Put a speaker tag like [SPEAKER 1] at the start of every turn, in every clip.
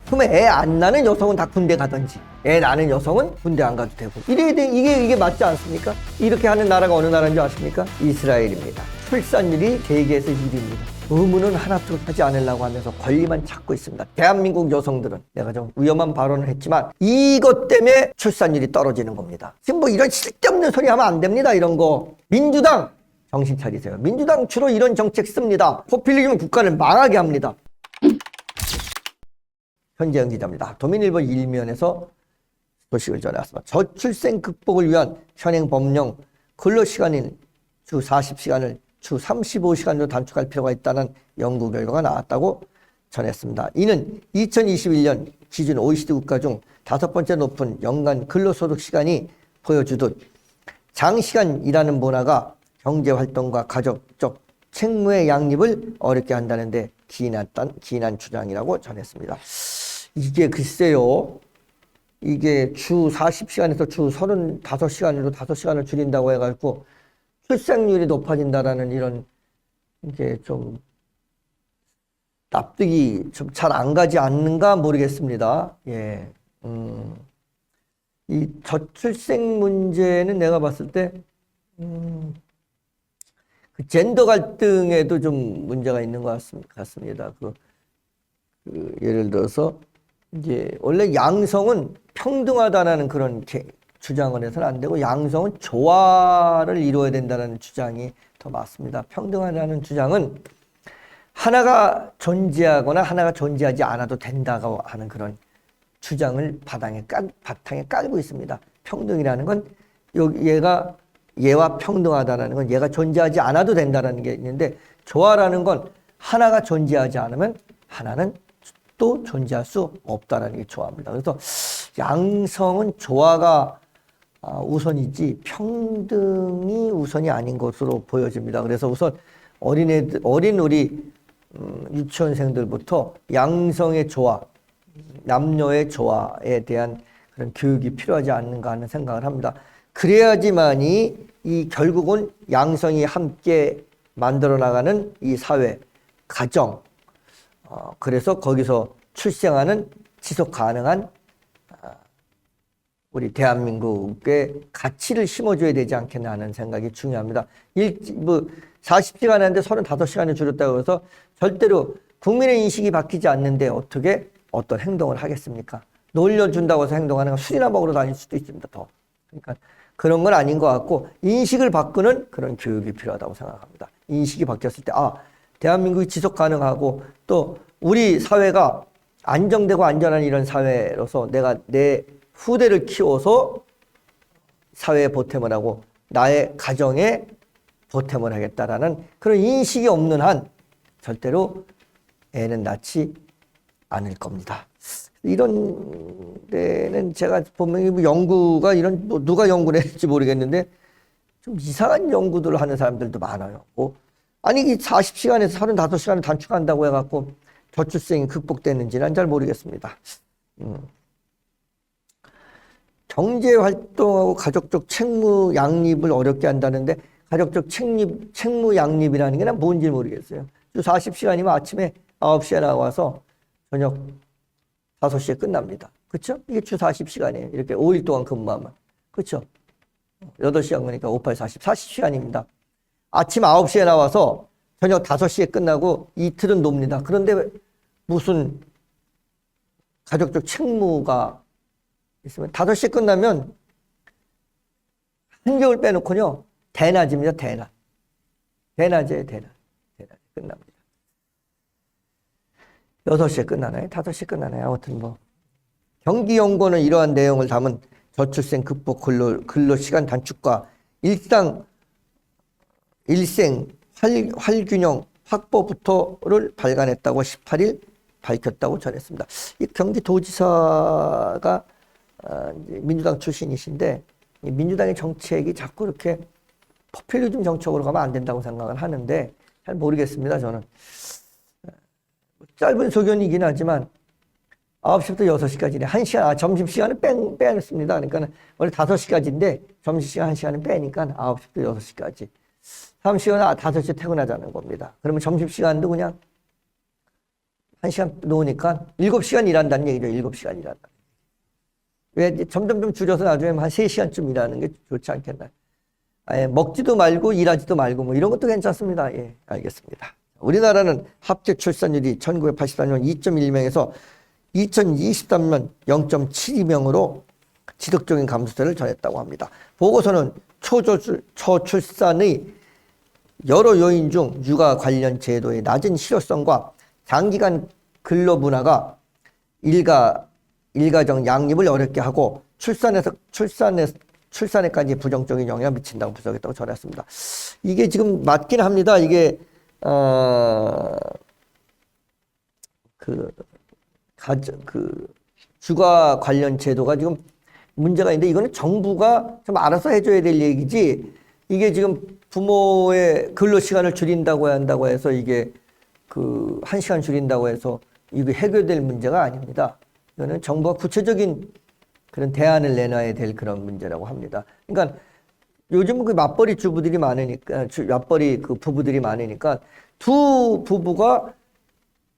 [SPEAKER 1] 그러면 애 안 낳는 여성은 다 군대 가든지 애 낳는 여성은 군대 안 가도 되고 이게 맞지 않습니까? 이렇게 하는 나라가 어느 나라인 줄 아십니까? 이스라엘입니다. 출산율이 세계에서 1위입니다. 의무는 하나도 하지 않으려고 하면서 권리만 찾고 있습니다. 대한민국 여성들은 내가 좀 위험한 발언을 했지만 이것 때문에 출산율이 떨어지는 겁니다. 지금 뭐 이런 쓸데없는 소리 하면 안 됩니다. 이런 거. 민주당 정신 차리세요. 민주당 주로 이런 정책 씁니다. 포퓰리즘 국가를 망하게 합니다. 현재영 기자입니다. 도민일보 일면에서 소식을 전해왔습니다. 저출생 극복을 위한 현행 법령 근로시간인 주 40시간을 주 35시간으로 단축할 필요가 있다는 연구 결과가 나왔다고 전했습니다. 이는 2021년 기준 OECD 국가 중 5번째 높은 연간 근로소득 시간이 보여주듯 장시간 일하는 문화가 경제활동과 가족적 책무의 양립을 어렵게 한다는데 기인한 주장이라고 전했습니다. 이게 글쎄요. 이게 주 40시간에서 주 35시간으로 5시간을 줄인다고 해가지고 출생률이 높아진다라는 이런 이게 좀 납득이 좀 잘 안 가지 않는가 모르겠습니다. 예. 이 저출생 문제는 내가 봤을 때 그 젠더 갈등에도 좀 문제가 있는 것 같습니다. 예를 들어서 이제 원래 양성은 평등하다라는 그런 주장을 해서는 안 되고 양성은 조화를 이루어야 된다는 주장이 더 맞습니다. 평등하다는 주장은 하나가 존재하거나 하나가 존재하지 않아도 된다고 하는 그런 주장을 바탕에 깔고 있습니다. 평등이라는 건 얘와 평등하다는 건 얘가 존재하지 않아도 된다는 게 있는데 조화라는 건 하나가 존재하지 않으면 하나는 또 존재할 수 없다는 게 조화입니다. 그래서 양성은 조화가 우선이지 평등이 우선이 아닌 것으로 보여집니다. 그래서 우선 어린 우리 유치원생들부터 양성의 조화, 남녀의 조화에 대한 그런 교육이 필요하지 않는가 하는 생각을 합니다. 그래야지만이 결국은 양성이 함께 만들어 나가는 이 사회, 가정, 그래서 거기서 출생하는 지속 가능한 우리 대한민국의 가치를 심어줘야 되지 않겠나 하는 생각이 중요합니다. 40시간 하는데 35시간을 줄였다고 해서 절대로 국민의 인식이 바뀌지 않는데 어떻게 어떤 행동을 하겠습니까? 놀려준다고 해서 행동하는 건 술이나 먹으러 다닐 수도 있습니다. 더. 그러니까 그런 건 아닌 것 같고 인식을 바꾸는 그런 교육이 필요하다고 생각합니다. 인식이 바뀌었을 때 대한민국이 지속 가능하고 또 우리 사회가 안정되고 안전한 이런 사회로서 내가 내 후대를 키워서 사회에 보탬을 하고 나의 가정에 보탬을 하겠다라는 그런 인식이 없는 한 절대로 애는 낳지 않을 겁니다. 이런 데는 제가 보면 연구가 누가 연구를 했는지 모르겠는데 좀 이상한 연구들을 하는 사람들도 많아요. 아니 40시간에서 35시간을 단축한다고 해갖고 저출생이 극복됐는지는 잘 모르겠습니다. 경제활동하고 가족적 책무 양립을 어렵게 한다는데 가족적 책무 양립이라는 게 난 뭔지 모르겠어요. 주 40시간이면 아침에 9시에 나와서 저녁 5시에 끝납니다. 그렇죠? 이게 주 40시간이에요. 이렇게 5일 동안 근무하면. 그렇죠? 8시간 거니까 5, 8, 40시간입니다. 아침 9시에 나와서 저녁 5시에 끝나고 이틀은 놉니다. 그런데 무슨 가족적 책무가 있으면 5시에 끝나면 한겨울 빼놓고요. 대낮입니다. 대낮이에요. 대낮 끝납니다. 6시에 끝나나요? 5시에 끝나나요? 아무튼 경기연구원은 이러한 내용을 담은 저출생 극복 근로시간 단축과 일생 활균형 확보부터를 발간했다고 18일 밝혔다고 전했습니다. 이 경기도지사가 민주당 출신이신데 민주당의 정책이 자꾸 이렇게 포퓰리즘 정책으로 가면 안 된다고 생각을 하는데 잘 모르겠습니다. 저는 짧은 소견이긴 하지만 9시부터 6시까지네. 1시간, 점심시간은 빼냈습니다. 그러니까 원래 5시까지인데 점심시간 1시간은 빼니까 9시부터 6시까지. 3시간 5시에 퇴근하자는 겁니다. 그러면 점심시간도 그냥 1시간 놓으니까 7시간 일한다는 얘기죠. 7시간 일한다. 왜 점점 좀 줄여서 나중에 한 3시간쯤 일하는 게 좋지 않겠나요? 아예 먹지도 말고 일하지도 말고 뭐 이런 것도 괜찮습니다. 예, 알겠습니다. 우리나라는 합계 출산율이 1984년 2.1명에서 2023년 0.72명으로 지속적인 감소세를 전했다고 합니다. 보고서는 초출산의 여러 요인 중 육아 관련 제도의 낮은 실효성과 장기간 근로 문화가 일가정 양립을 어렵게 하고 출산에까지 부정적인 영향을 미친다고 분석했다고 전했습니다. 이게 지금 맞긴 합니다. 이게 육아 관련 제도가 지금 문제가 있는데 이거는 정부가 좀 알아서 해줘야 될 얘기지. 이게 지금 부모의 근로 시간을 줄인다고 한다고 해서 이게 1시간 줄인다고 해서 이게 해결될 문제가 아닙니다. 이거는 정부가 구체적인 그런 대안을 내놔야 될 그런 문제라고 합니다. 그러니까 요즘은 그 맞벌이 주부들이 많으니까, 맞벌이 그 부부들이 많으니까 두 부부가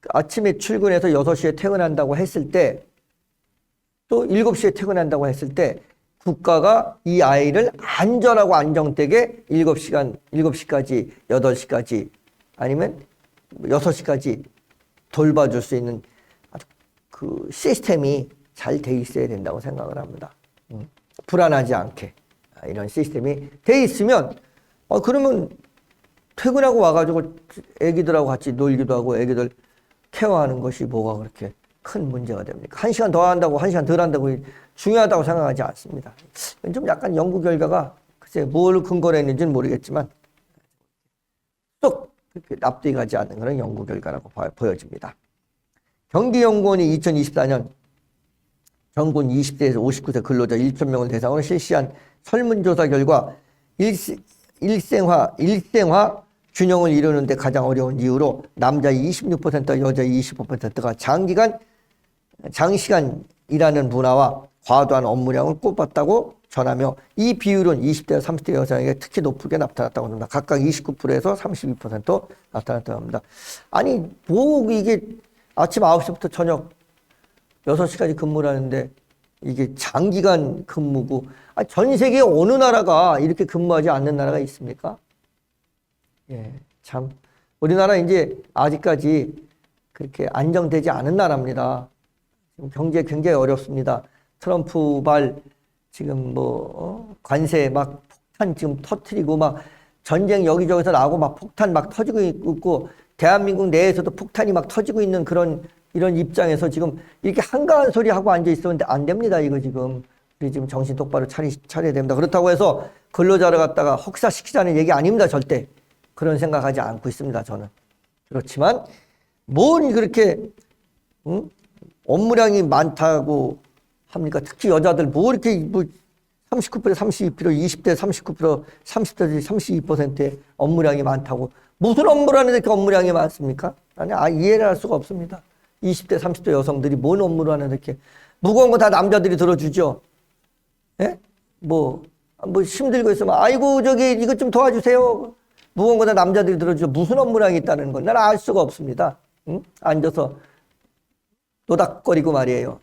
[SPEAKER 1] 아침에 출근해서 6시에 퇴근한다고 했을 때 또 7시에 퇴근한다고 했을 때 국가가 이 아이를 안전하고 안정되게 7시까지, 8시까지 아니면 6시까지 돌봐줄 수 있는 아주 그 시스템이 잘 돼 있어야 된다고 생각을 합니다. 불안하지 않게 이런 시스템이 돼 있으면 그러면 퇴근하고 와가지고 애기들하고 같이 놀기도 하고 애기들 케어하는 것이 뭐가 그렇게 큰 문제가 됩니까? 1시간 더 한다고 1시간 덜 한다고 중요하다고 생각하지 않습니다. 좀 약간 연구 결과가 글쎄 뭘 근거로 했는지는 모르겠지만 쏙 그렇게 납득이 가지 않는 그런 연구 결과라고 보여집니다. 경기연구원이 2024년 전군 20대에서 59세 근로자 1,000명을 대상으로 실시한 설문조사 결과 일생화 균형을 이루는 데 가장 어려운 이유로 남자 26%, 여자 25%가 장시간 일하는 문화와 과도한 업무량을 꼽았다고 전하며 이 비율은 20대, 30대 여성에게 특히 높게 나타났다고 합니다. 각각 29%에서 32% 나타났다고 합니다. 아니 뭐 이게 아침 9시부터 저녁 6시까지 근무를 하는데 이게 장기간 근무고 전 세계 어느 나라가 이렇게 근무하지 않는 나라가 있습니까? 예, 참 우리나라 이제 아직까지 그렇게 안정되지 않은 나라입니다. 지금 경제 굉장히 어렵습니다. 트럼프발 지금 관세 막 폭탄 지금 터트리고 막 전쟁 여기저기서 나오고 막 폭탄 막 터지고 있고 대한민국 내에서도 폭탄이 막 터지고 있는 이런 입장에서 지금 이렇게 한가한 소리 하고 앉아 있었는데 안 됩니다. 이거 지금 우리 지금 정신 똑바로 차려야 됩니다. 그렇다고 해서 근로자를 갖다가 혹사시키자는 얘기 아닙니다. 절대 그런 생각하지 않고 있습니다. 저는 그렇지만 뭘 그렇게 업무량이 많다고 합니까? 특히 여자들 뭐 이렇게 39%, 32%, 20대 39%, 30대 32%의 업무량이 많다고 무슨 업무를 하는데 이렇게 업무량이 많습니까? 아니 이해를 할 수가 없습니다. 20대 30대 여성들이 뭔 업무를 하는데 이렇게 무거운 거 다 남자들이 들어주죠. 예? 뭐 힘들고 있으면 아이고 저기 이것 좀 도와주세요. 무거운 거 다 남자들이 들어주죠. 무슨 업무량이 있다는 건 나는 알 수가 없습니다. 응? 앉아서 노닥거리고 말이에요.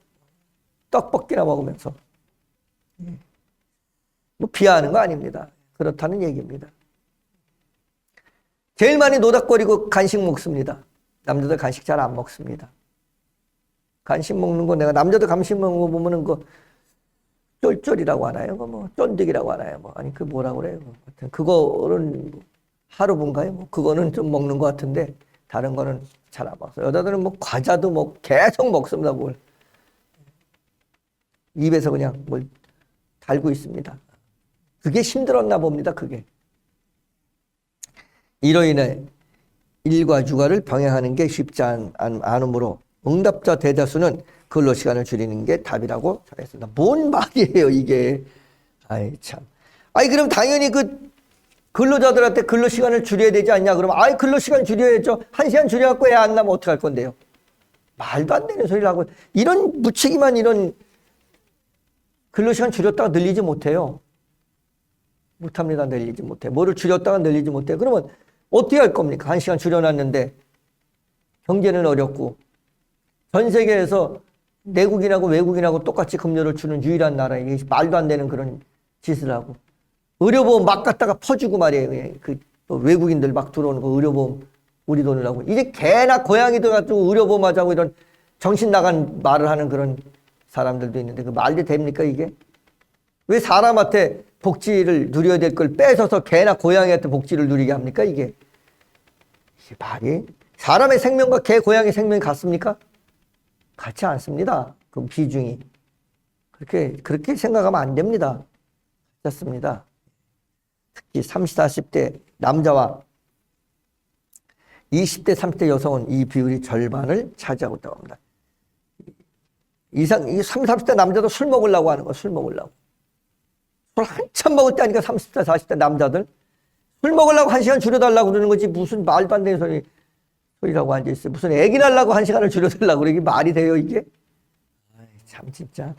[SPEAKER 1] 떡볶이나 먹으면서. 뭐 비하하는 거 아닙니다. 그렇다는 얘기입니다. 제일 많이 노닥거리고 간식 먹습니다. 남자들 간식 잘 안 먹습니다. 간식 먹는 거 내가 남자들 간식 먹는 거 보면은 쫄쫄이라고 하나요? 뭐 쫀득이라고 하나요? 아니 그 뭐라고 그래요? 그거는 하루분가요? 그거는 좀 먹는 것 같은데 다른 거는 잘 안 먹어요. 여자들은 과자도 계속 먹습니다. 뭘 입에서 그냥 뭘 달고 있습니다. 그게 힘들었나 봅니다. 그게 이로 인해 일과 육아를 병행하는 게 쉽지 않으므로 응답자 대다수는 근로시간을 줄이는 게 답이라고 전했습니다. 뭔 말이에요 이게. 아이 참. 그럼 당연히 근로자들한테 근로시간을 줄여야 되지 않냐 그러면 근로시간 줄여야죠. 1시간 줄여갖고 애 안 나면 어떡할 건데요. 말도 안 되는 소리를 하고 이런 무책임한 이런 근로시간 줄였다가 늘리지 못해요. 못합니다. 늘리지 못해. 뭐를 줄였다가 늘리지 못해. 그러면 어떻게 할 겁니까? 1시간 줄여놨는데 경제는 어렵고 전 세계에서 내국인하고 외국인하고 똑같이 급료를 주는 유일한 나라에 이게 말도 안 되는 그런 짓을 하고 의료보험 막 갖다가 퍼주고 말이에요. 그 외국인들 막 들어오는 거 의료보험 우리 돈을 하고 이제 개나 고양이도 가지고 의료보험 하자고 이런 정신 나간 말을 하는 그런 사람들도 있는데 그 말이 됩니까 이게? 왜 사람한테 복지를 누려야 될 걸 뺏어서 개나 고양이한테 복지를 누리게 합니까 이게? 이게 말이 사람의 생명과 개 고양이 생명이 같습니까? 같지 않습니다. 그 비중이 그렇게 생각하면 안 됩니다. 그렇습니다. 특히 30, 40대 남자와 20대, 30대 여성은 이 비율이 절반을 차지하고 있다고 합니다. 이 30, 40대 남자도 술 먹으려고 하는 거야. 술 먹으려고. 술 한참 먹을 때 하니까 30대, 40대 남자들 술 먹으려고 1시간 줄여달라고 그러는 거지 무슨 말도 안 되는 소리라고 앉아있어요. 무슨 애기 낳으려고 1시간을 줄여달라고 그러게 말이 돼요 이게? 참 진짜.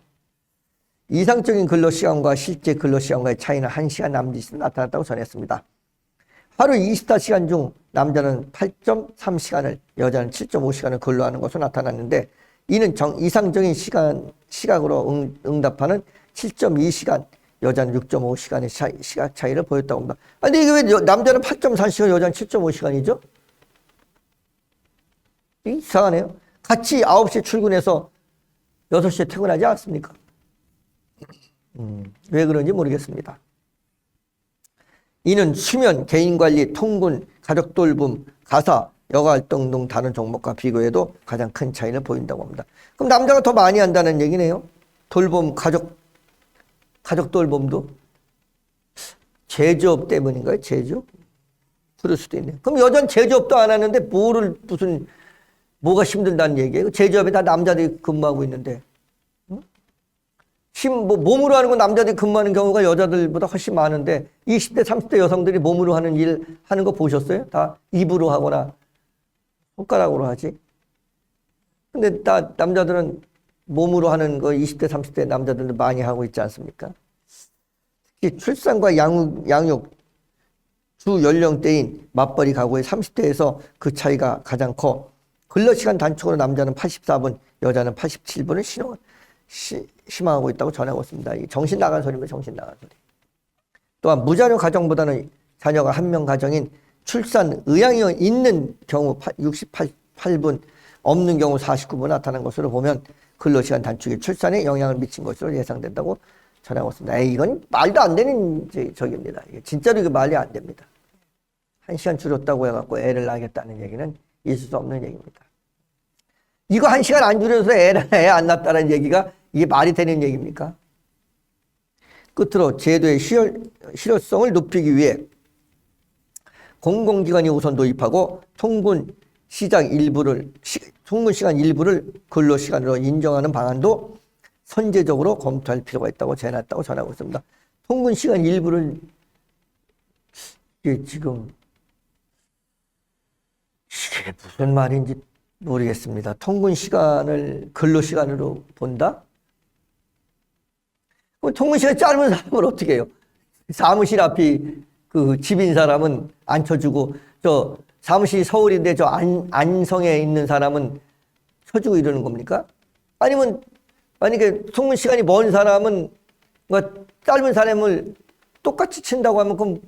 [SPEAKER 1] 이상적인 근로시간과 실제 근로시간과의 차이는 1시간 남짓이 나타났다고 전했습니다. 하루 24시간 중 남자는 8.3시간을 여자는 7.5시간을 근로하는 것으로 나타났는데 이는 이상적인 시각으로 응답하는 7.2시간 여자는 6.5시간의 시각 차이를 보였다고 합니다. 아니 이게 왜 남자는 8.4시간 여자는 7.5시간이죠? 이상하네요. 같이 9시에 출근해서 6시에 퇴근하지 않습니까? 왜 그런지 모르겠습니다. 이는 수면, 개인관리, 통근, 가족돌봄, 가사, 여가활동 등 다른 종목과 비교해도 가장 큰 차이를 보인다고 합니다. 그럼 남자가 더 많이 한다는 얘기네요. 돌봄, 가족돌봄도 제조업 때문인가요? 제조업? 그럴 수도 있네요. 그럼 여자는 제조업도 안 하는데 뭐가 힘들다는 얘기예요? 제조업에 다 남자들이 근무하고 있는데 몸으로 하는 건 남자들이 근무하는 경우가 여자들보다 훨씬 많은데 20대, 30대 여성들이 몸으로 하는 일 하는 거 보셨어요? 다 입으로 하거나 손가락으로 하지. 근데 다 남자들은 몸으로 하는 거 20대, 30대 남자들도 많이 하고 있지 않습니까? 특히 출산과 양육 주 연령대인 맞벌이 가구의 30대에서 그 차이가 가장 커 근로시간 단축으로 남자는 84분, 여자는 87분을 심화하고 있다고 전하고 있습니다. 정신 나간 소리면 정신 나간 소리. 또한 무자녀 가정보다는 자녀가 한 명 가정인 출산 의향이 있는 경우 68분, 없는 경우 49분 나타난 것으로 보면 근로시간 단축이 출산에 영향을 미친 것으로 예상된다고 전하고 있습니다. 이건 말도 안 되는 저기입니다. 진짜로 이거 말이 안 됩니다. 1시간 줄였다고 해갖고 애를 낳겠다는 얘기는 있을 수 없는 얘기입니다. 이거 1시간 안 줄여서 애 안 낳았다는 얘기가 이게 말이 되는 얘기입니까? 끝으로 제도의 실효성을 높이기 위해 공공기관이 우선 도입하고 통근 시간 일부를 근로시간으로 인정하는 방안도 선제적으로 검토할 필요가 있다고 제안했다고 전하고 있습니다. 통근 시간 일부를 이게 지금 이게 무슨 말인지 모르겠습니다. 통근 시간을 근로시간으로 본다? 그럼 통근 시간이 짧은 사람을 어떻게 해요? 사무실 앞이 그 집인 사람은 안 쳐주고 저 사무실이 서울인데 저 안성에 있는 사람은 쳐주고 이러는 겁니까? 아니면 만약에 통근 시간이 먼 사람은 짧은 사람을 똑같이 친다고 하면 그럼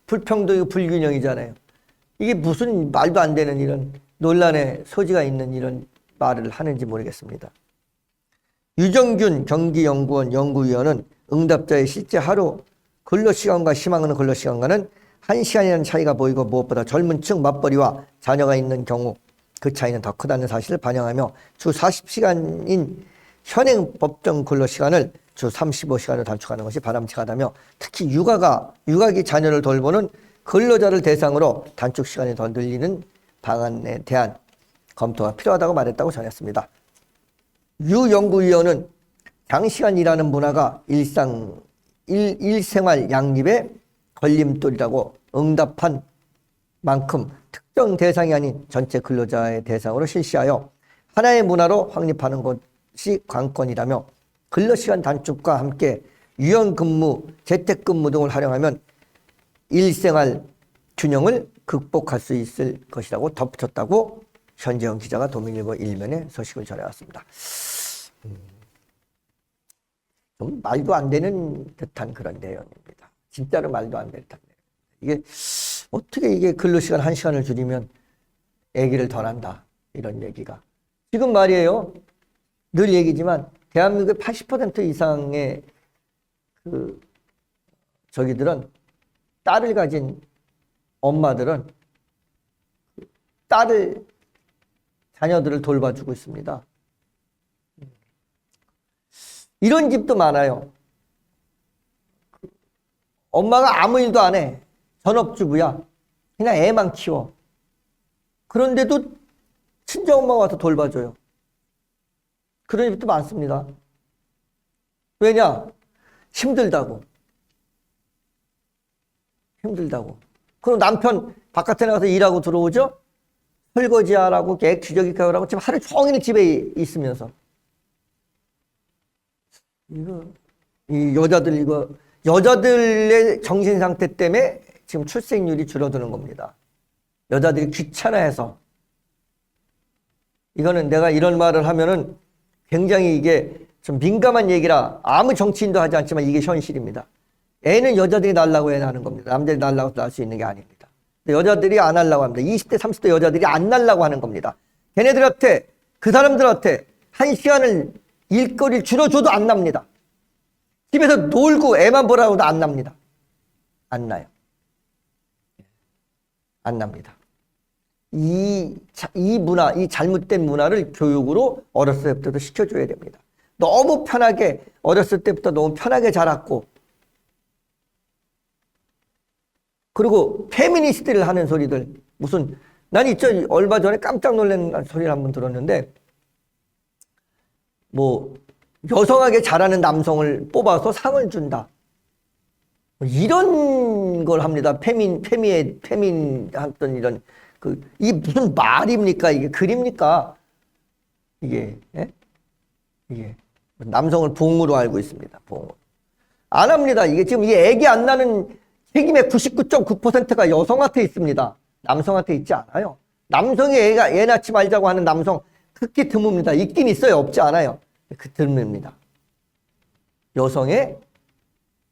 [SPEAKER 1] 불평등이고 불균형이잖아요. 이게 무슨 말도 안 되는 이런 논란의 소지가 있는 이런 말을 하는지 모르겠습니다. 유정균 경기연구원 연구위원은 응답자의 실제 하루 근로시간과 희망하는 근로시간과는 1시간이라는 차이가 보이고 무엇보다 젊은 층 맞벌이와 자녀가 있는 경우 그 차이는 더 크다는 사실을 반영하며 주 40시간인 현행 법정 근로시간을 주 35시간으로 단축하는 것이 바람직하다며 특히 육아기 자녀를 돌보는 근로자를 대상으로 단축 시간이 더 늘리는 방안에 대한 검토가 필요하다고 말했다고 전했습니다. 유 연구위원은 장시간 일하는 문화가 일생활 양립의 걸림돌이라고 응답한 만큼 특정 대상이 아닌 전체 근로자의 대상으로 실시하여 하나의 문화로 확립하는 것이 관건이라며 근로시간 단축과 함께 유연근무, 재택근무 등을 활용하면 일생활 균형을 극복할 수 있을 것이라고 덧붙였다고 현재영 기자가 도민일보 일면에 소식을 전해왔습니다. 좀 말도 안 되는 듯한 그런 내용입니다. 진짜로 말도 안 되는 듯한 내용. 이게 어떻게 이게 근로시간 1시간을 줄이면 아기를 더 난다. 이런 얘기가. 지금 말이에요. 늘 얘기지만 대한민국의 80% 이상의 저기들은 딸을 가진 엄마들은 자녀들을 돌봐주고 있습니다. 이런 집도 많아요. 엄마가 아무 일도 안 해. 전업주부야. 그냥 애만 키워. 그런데도 친정엄마가 와서 돌봐줘요. 그런 집도 많습니다. 왜냐? 힘들다고. 그럼 남편 바깥에 나가서 일하고 들어오죠? 설거지하라고, 기저귀 가라고 지금 하루 종일 집에 있으면서. 여자들의 정신 상태 때문에 지금 출생률이 줄어드는 겁니다. 여자들이 귀찮아해서. 이거는 내가 이런 말을 하면은 굉장히 이게 좀 민감한 얘기라 아무 정치인도 하지 않지만 이게 현실입니다. 애는 여자들이 낳으려고 애 낳는 겁니다. 남자들이 낳으려고 낳을 수 있는 게 아닙니다. 여자들이 안 하려고 합니다. 20대, 30대 여자들이 안 낳으려고 하는 겁니다. 걔네들한테, 그 사람들한테 1시간을 일거리를 줄여줘도 안 납니다. 집에서 놀고 애만 보라고 해도 안 납니다. 안 나요. 안 납니다. 이 문화, 이 잘못된 문화를 교육으로 어렸을 때부터 시켜줘야 됩니다. 너무 편하게, 어렸을 때부터 너무 편하게 자랐고, 그리고 페미니스트를 하는 소리들, 난 있죠. 얼마 전에 깜짝 놀란 소리를 한번 들었는데, 여성하게 자라는 남성을 뽑아서 상을 준다. 이런 걸 합니다. 페민 했던 이런, 이게 무슨 말입니까? 이게 글입니까? 이게 남성을 봉으로 알고 있습니다. 봉으로. 안 합니다. 이게 지금 이 애기 안 나는 책임의 99.9%가 여성한테 있습니다. 남성한테 있지 않아요. 남성이 애 낳지 말자고 하는 남성 극히 드뭅니다. 있긴 있어요. 없지 않아요. 드뭅니다. 여성의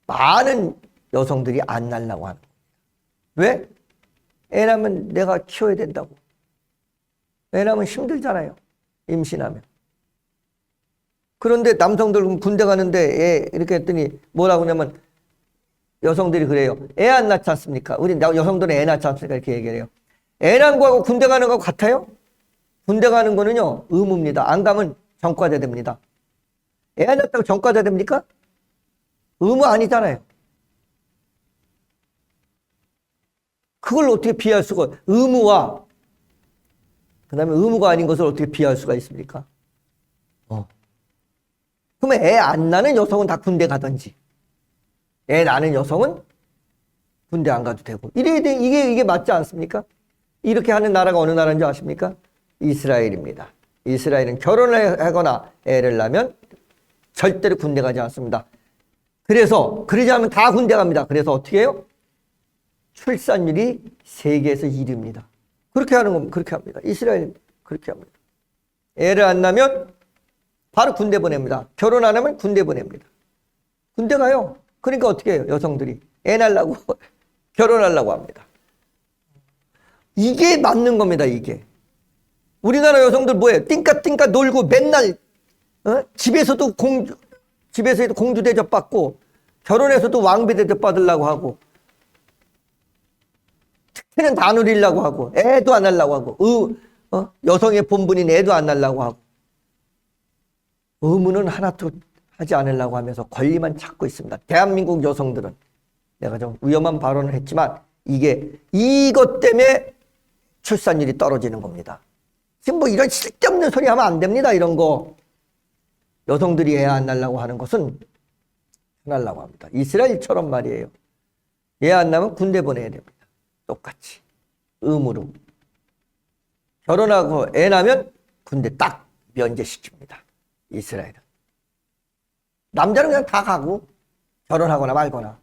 [SPEAKER 1] 많은 여성들이 안 낳으려고 하는 거예요. 왜? 애 낳으면 내가 키워야 된다고. 애 낳으면 힘들잖아요. 임신하면. 그런데 남성들 군대 가는데 애 이렇게 했더니 뭐라고 하냐면 여성들이 그래요. 애 안 낳지 않습니까? 우리 여성들은 애 낳지 않습니까? 이렇게 얘기해요. 애 낳은 거하고 군대 가는 거 같아요? 군대 가는 거는요, 의무입니다. 안 가면 전과자 됩니다. 애 안 낳았다고 전과자 됩니까? 의무 아니잖아요. 그걸 어떻게 비할 수가, 의무와, 그 다음에 의무가 아닌 것을 어떻게 비할 수가 있습니까? 그러면 애 안 낳는 여성은 다 군대 가든지, 애 낳는 여성은 군대 안 가도 되고, 이게 맞지 않습니까? 이렇게 하는 나라가 어느 나라인 줄 아십니까? 이스라엘입니다. 이스라엘은 결혼을 하거나 애를 낳으면 절대로 군대 가지 않습니다. 그러지 않으면 다 군대 갑니다. 그래서 어떻게 해요? 출산율이 세계에서 1위입니다. 그렇게 하는 겁니다. 그렇게 합니다. 이스라엘 그렇게 합니다. 애를 안 낳으면 바로 군대 보냅니다. 결혼 안 하면 군대 보냅니다. 군대 가요. 그러니까 어떻게 해요? 여성들이 애 낳으려고 결혼하려고 합니다. 이게 맞는 겁니다. 이게. 우리나라 여성들 뭐예요? 띵까띵까 놀고 맨날 집에서도 공주 대접 받고 결혼해서도 왕비 대접 받으려고 하고 특혜는 다 누리려고 하고 애도 안 하려고 하고 여성의 본분인 애도 안 하려고 하고 의무는 하나도 하지 않으려고 하면서 권리만 찾고 있습니다. 대한민국 여성들은 내가 좀 위험한 발언을 했지만 이것 때문에 출산율이 떨어지는 겁니다. 지금 이런 쓸데없는 소리 하면 안 됩니다. 이런 거. 여성들이 애 안 낳으려고 하는 것은 하려고 합니다. 이스라엘처럼 말이에요. 애 안 낳으면 군대 보내야 됩니다. 똑같이. 의무로. 결혼하고 애 낳으면 군대 딱 면제시킵니다. 이스라엘은. 남자는 그냥 다 가고 결혼하거나 말거나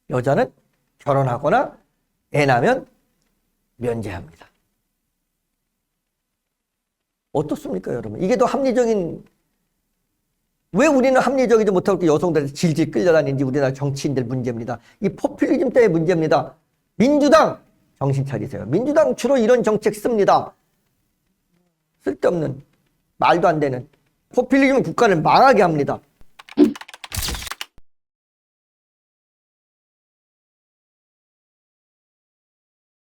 [SPEAKER 1] 여자는 결혼하거나 애 낳으면 면제합니다. 어떻습니까, 여러분? 이게 더 합리적인, 왜 우리는 합리적이지 못하고 여성들한테 질질 끌려다니는지 우리나라 정치인들 문제입니다. 이 포퓰리즘 때문에 문제입니다. 민주당 정신 차리세요. 민주당 주로 이런 정책 씁니다. 쓸데없는, 말도 안 되는 포퓰리즘은 국가를 망하게 합니다.